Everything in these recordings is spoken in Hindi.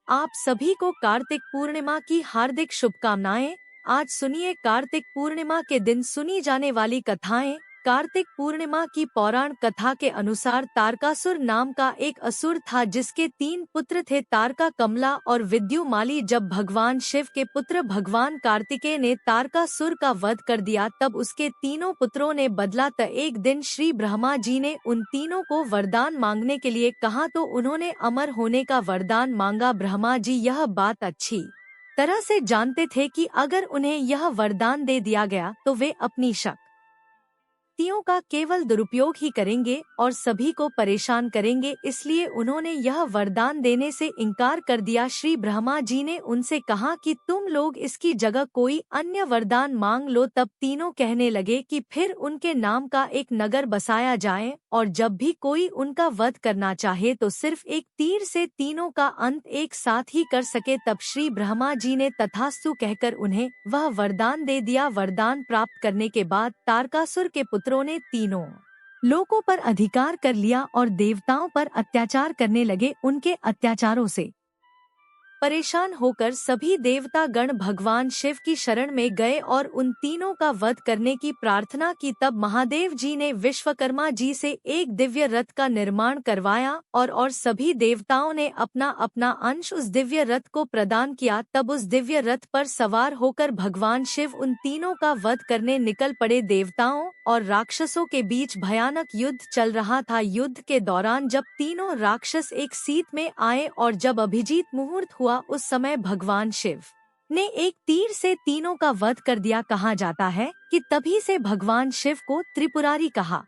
आप सभी को कार्तिक पूर्णिमा की हार्दिक शुभकामनाएं। आज सुनिए कार्तिक पूर्णिमा के दिन सुनी जाने वाली कथाएं। कार्तिक पूर्णिमा की पौराण कथा के अनुसार तारकासुर नाम का एक असुर था जिसके 3 पुत्र थे, तारका, कमला और विद्युमाली। जब भगवान शिव के पुत्र भगवान कार्तिकेय ने तारकासुर का वध कर दिया तब उसके तीनों पुत्रों ने बदला। एक दिन श्री ब्रह्मा जी ने उन तीनों को वरदान मांगने के लिए कहा तो उन्होंने अमर होने का वरदान मांगा। ब्रह्मा जी यह बात अच्छी तरह से जानते थे कि अगर उन्हें यह वरदान दे दिया गया तो वे अपनी शक्तियों का केवल दुरुपयोग ही करेंगे और सभी को परेशान करेंगे, इसलिए उन्होंने यह वरदान देने से इनकार कर दिया। श्री ब्रह्मा जी ने उनसे कहा कि तुम लोग इसकी जगह कोई अन्य वरदान मांग लो। तब तीनों कहने लगे कि फिर उनके नाम का एक नगर बसाया जाए और जब भी कोई उनका वध करना चाहे तो सिर्फ एक तीर से तीनों का अंत एक साथ ही कर सके। तब श्री ब्रह्मा जी ने तथास्तु कहकर उन्हें वह वरदान दे दिया। वरदान प्राप्त करने के बाद तारकासुर के पुत्रों ने तीनों लोकों पर अधिकार कर लिया और देवताओं पर अत्याचार करने लगे। उनके अत्याचारों से परेशान होकर सभी देवता गण भगवान शिव की शरण में गए और उन तीनों का वध करने की प्रार्थना की। तब महादेव जी ने विश्वकर्मा जी से एक दिव्य रथ का निर्माण करवाया और सभी देवताओं ने अपना अपना अंश उस दिव्य रथ को प्रदान किया। तब उस दिव्य रथ पर सवार होकर भगवान शिव उन तीनों का वध करने निकल पड़े। देवताओं और राक्षसों के बीच भयानक युद्ध चल रहा था। युद्ध के दौरान जब तीनों राक्षस एक सीट में आए और जब अभिजीत मुहूर्त हुआ उस समय भगवान शिव ने एक तीर से तीनों का वध कर दिया। कहा जाता है कि तभी से भगवान शिव को त्रिपुरारी कहा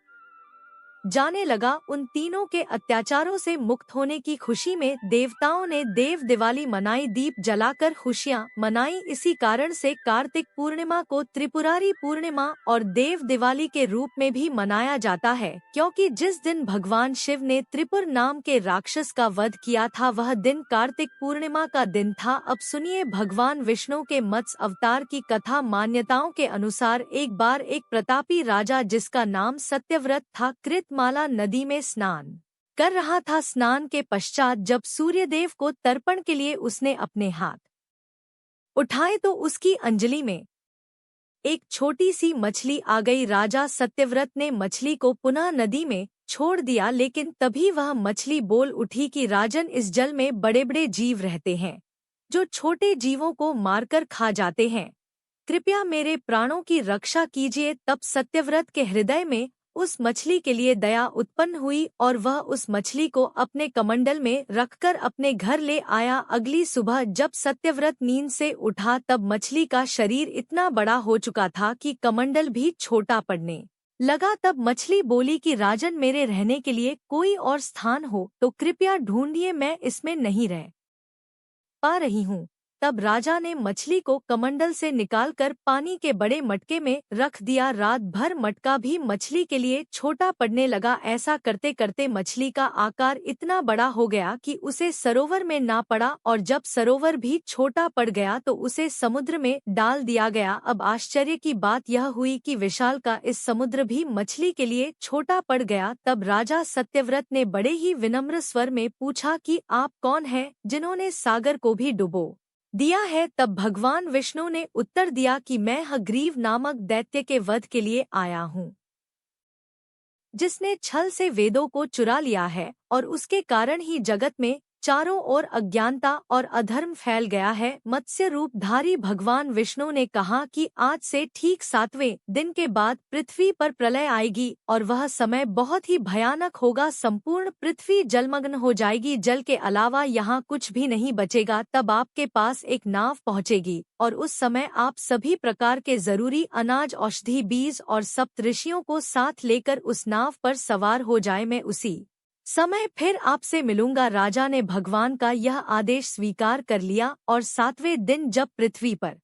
जाने लगा। उन तीनों के अत्याचारों से मुक्त होने की खुशी में देवताओं ने देव दिवाली मनाई, दीप जलाकर खुशियां मनाई। इसी कारण से कार्तिक पूर्णिमा को त्रिपुरारी पूर्णिमा और देव दिवाली के रूप में भी मनाया जाता है, क्योंकि जिस दिन भगवान शिव ने त्रिपुर नाम के राक्षस का वध किया था वह दिन कार्तिक पूर्णिमा का दिन था। अब सुनिए भगवान विष्णु के मत्स्य अवतार की कथा। मान्यताओं के अनुसार एक बार एक प्रतापी राजा जिसका नाम सत्यव्रत था कृतमाला नदी में स्नान कर रहा था। स्नान के पश्चात जब सूर्यदेव को तर्पण के लिए उसने अपने हाथ उठाए तो उसकी अंजलि में एक छोटी सी मछली आ गई। राजा सत्यव्रत ने मछली को पुनः नदी में छोड़ दिया, लेकिन तभी वह मछली बोल उठी कि राजन, इस जल में बड़े बड़े जीव रहते हैं जो छोटे जीवों को मारकर खा जाते हैं, कृपया मेरे प्राणों की रक्षा कीजिए। तब सत्यव्रत के हृदय में उस मछली के लिए दया उत्पन्न हुई और वह उस मछली को अपने कमंडल में रखकर अपने घर ले आया। अगली सुबह जब सत्यव्रत नींद से उठा तब मछली का शरीर इतना बड़ा हो चुका था कि कमंडल भी छोटा पड़ने लगा। तब मछली बोली कि राजन, मेरे रहने के लिए कोई और स्थान हो तो कृपया ढूंढिए, मैं इसमें नहीं रह पा रही हूँ। तब राजा ने मछली को कमंडल से निकालकर पानी के बड़े मटके में रख दिया। रात भर मटका भी मछली के लिए छोटा पड़ने लगा। ऐसा करते करते मछली का आकार इतना बड़ा हो गया कि उसे सरोवर में ना पड़ा और जब सरोवर भी छोटा पड़ गया तो उसे समुद्र में डाल दिया गया। अब आश्चर्य की बात यह हुई कि विशाल का इस समुद्र भी मछली के लिए छोटा पड़ गया। तब राजा सत्यव्रत ने बड़े ही विनम्र स्वर में पूछा कि आप कौन हैं जिन्होंने सागर को भी डुबो दिया है। तब भगवान विष्णु ने उत्तर दिया कि मैं हयग्रीव नामक दैत्य के वध के लिए आया हूँ, जिसने छल से वेदों को चुरा लिया है और उसके कारण ही जगत में चारों ओर अज्ञानता और अधर्म फैल गया है। मत्स्य रूपधारी भगवान विष्णु ने कहा कि आज से ठीक 7वें दिन के बाद पृथ्वी पर प्रलय आएगी और वह समय बहुत ही भयानक होगा। संपूर्ण पृथ्वी जलमग्न हो जाएगी, जल के अलावा यहाँ कुछ भी नहीं बचेगा। तब आपके पास एक नाव पहुँचेगी और उस समय आप सभी प्रकार के जरूरी अनाज, औषधि, बीज और सप्तऋषियों को साथ लेकर उस नाव पर सवार हो जाए। मैं उसी समय फिर आपसे मिलूंगा। राजा ने भगवान का यह आदेश स्वीकार कर लिया और 7वें दिन जब पृथ्वी पर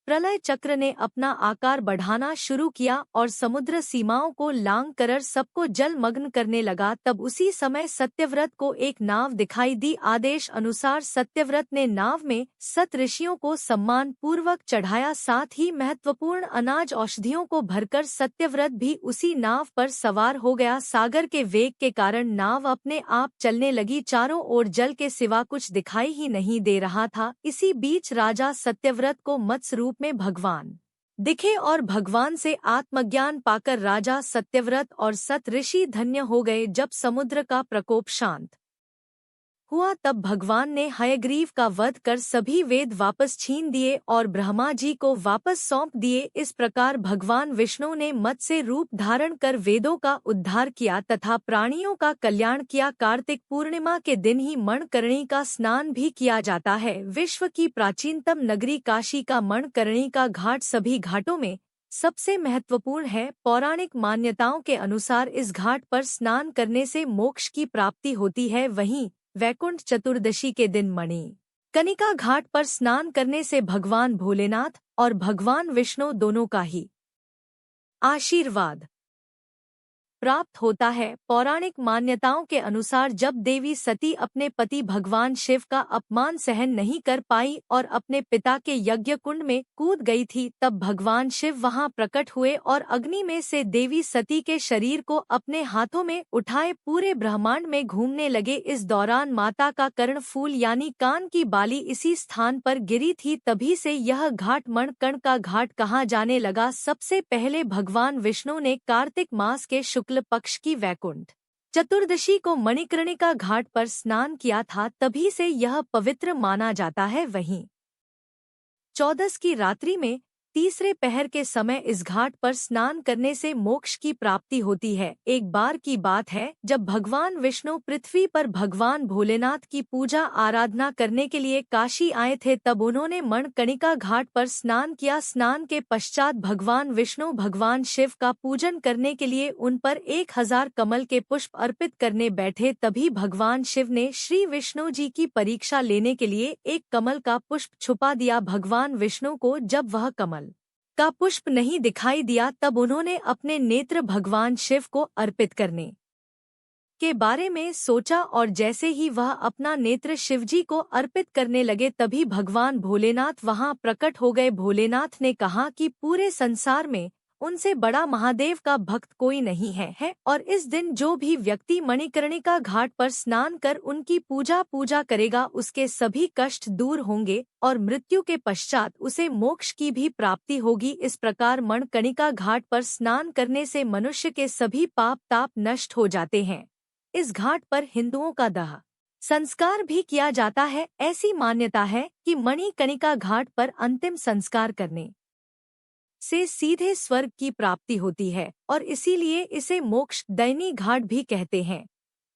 प्रलय चक्र ने अपना आकार बढ़ाना शुरू किया और समुद्र सीमाओं को लांग कर सबको जलमग्न करने लगा। तब उसी समय सत्यव्रत को एक नाव दिखाई दी। आदेश अनुसार सत्यव्रत ने नाव में सत ऋषियों को सम्मान पूर्वक चढ़ाया, साथ ही महत्वपूर्ण अनाज औषधियों को भरकर सत्यव्रत भी उसी नाव पर सवार हो गया। सागर के वेग के कारण नाव अपने आप चलने लगी। चारों ओर जल के सिवा कुछ दिखाई ही नहीं दे रहा था। इसी बीच राजा सत्यव्रत को मत्स्य रूप में भगवान दिखे और भगवान से आत्मज्ञान पाकर राजा सत्यव्रत और सत ऋषि धन्य हो गए। जब समुद्र का प्रकोप शांत हुआ तब भगवान ने हयग्रीव का वध कर सभी वेद वापस छीन दिए और ब्रह्मा जी को वापस सौंप दिए। इस प्रकार भगवान विष्णु ने मत्स्य रूप धारण कर वेदों का उद्धार किया तथा प्राणियों का कल्याण किया। कार्तिक पूर्णिमा के दिन ही मणिकर्णी का स्नान भी किया जाता है। विश्व की प्राचीनतम नगरी काशी का मणिकर्णी का घाट सभी घाटों में सबसे महत्वपूर्ण है। पौराणिक मान्यताओं के अनुसार इस घाट पर स्नान करने से मोक्ष की प्राप्ति होती है। वहीं वैकुंठ चतुर्दशी के दिन मणिकर्णिका घाट पर स्नान करने से भगवान भोलेनाथ और भगवान विष्णु दोनों का ही आशीर्वाद प्राप्त होता है। पौराणिक मान्यताओं के अनुसार जब देवी सती अपने पति भगवान शिव का अपमान सहन नहीं कर पाई और अपने पिता के यज्ञ कुंड में कूद गई थी, तब भगवान शिव वहां प्रकट हुए और अग्नि में से देवी सती के शरीर को अपने हाथों में उठाए पूरे ब्रह्मांड में घूमने लगे। इस दौरान माता का कर्णफूल यानी कान की बाली इसी स्थान पर गिरी थी। तभी से यह घाट मणिकर्ण का घाट कहा जाने लगा। सबसे पहले भगवान विष्णु ने कार्तिक मास के शुक्ल पक्ष की वैकुंठ चतुर्दशी को मणिकर्णिका घाट पर स्नान किया था, तभी से यह पवित्र माना जाता है। वहीं चौदस की रात्रि में तीसरे पहर के समय इस घाट पर स्नान करने से मोक्ष की प्राप्ति होती है। एक बार की बात है जब भगवान विष्णु पृथ्वी पर भगवान भोलेनाथ की पूजा आराधना करने के लिए काशी आए थे, तब उन्होंने मणिकर्णिका घाट पर स्नान किया। स्नान के पश्चात भगवान विष्णु भगवान शिव का पूजन करने के लिए उन पर 1000 कमल के पुष्प अर्पित करने बैठे। तभी भगवान शिव ने श्री विष्णु जी की परीक्षा लेने के लिए एक कमल का पुष्प छुपा दिया। भगवान विष्णु को जब वह कमल का पुष्प नहीं दिखाई दिया, तब उन्होंने अपने नेत्र भगवान शिव को अर्पित करने के बारे में सोचा और जैसे ही वह अपना नेत्र शिवजी को अर्पित करने लगे, तभी भगवान भोलेनाथ वहां प्रकट हो गए। भोलेनाथ ने कहा कि पूरे संसार में उनसे बड़ा महादेव का भक्त कोई नहीं है और इस दिन जो भी व्यक्ति मणिकर्णिका घाट पर स्नान कर उनकी पूजा करेगा उसके सभी कष्ट दूर होंगे और मृत्यु के पश्चात उसे मोक्ष की भी प्राप्ति होगी। इस प्रकार मणिकर्णिका घाट पर स्नान करने से मनुष्य के सभी पाप ताप नष्ट हो जाते हैं। इस घाट पर हिंदुओं का दाह संस्कार भी किया जाता है। ऐसी मान्यता है कि मणिकर्णिका घाट पर अंतिम संस्कार करने से सीधे स्वर्ग की प्राप्ति होती है और इसीलिए इसे मोक्ष दैनी घाट भी कहते हैं।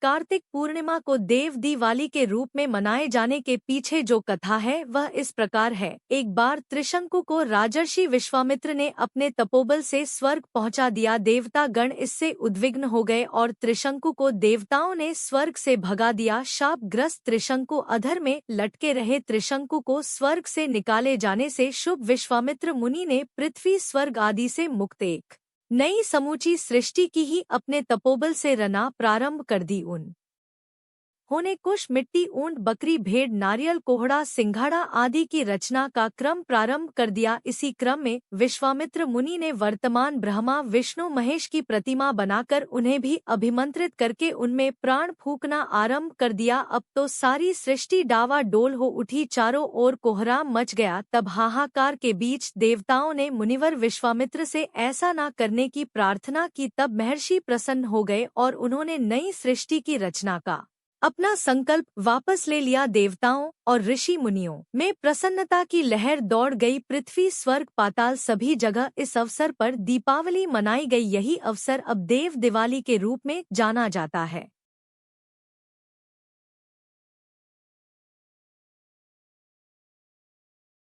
कार्तिक पूर्णिमा को देव दिवाली के रूप में मनाए जाने के पीछे जो कथा है वह इस प्रकार है। एक बार त्रिशंकु को राजर्षि विश्वामित्र ने अपने तपोबल से स्वर्ग पहुंचा दिया। देवता गण इससे उद्विग्न हो गए और त्रिशंकु को देवताओं ने स्वर्ग से भगा दिया। शापग्रस्त त्रिशंकु अधर में लटके रहे। त्रिशंकु को स्वर्ग से निकाले जाने से शुभ विश्वामित्र मुनि ने पृथ्वी स्वर्ग आदि से मुक्त एक नई समूची सृष्टि की ही अपने तपोबल से रना प्रारंभ कर दी। होने कुश मिट्टी ऊंट बकरी भेड़ नारियल कोहड़ा सिंघाड़ा आदि की रचना का क्रम प्रारंभ कर दिया। इसी क्रम में विश्वामित्र मुनि ने वर्तमान ब्रह्मा विष्णु महेश की प्रतिमा बनाकर उन्हें भी अभिमंत्रित करके उनमें प्राण फूंकना आरंभ कर दिया। अब तो सारी सृष्टि डावाडोल हो उठी, चारों ओर कोहराम मच गया। तब हाहाकार के बीच देवताओं ने मुनिवर विश्वामित्र से ऐसा न करने की प्रार्थना की। तब महर्षि प्रसन्न हो गए और उन्होंने नई सृष्टि की रचना का अपना संकल्प वापस ले लिया। देवताओं और ऋषि मुनियों में प्रसन्नता की लहर दौड़ गई। पृथ्वी स्वर्ग पाताल सभी जगह इस अवसर पर दीपावली मनाई गई। यही अवसर अब देव दिवाली के रूप में जाना जाता है।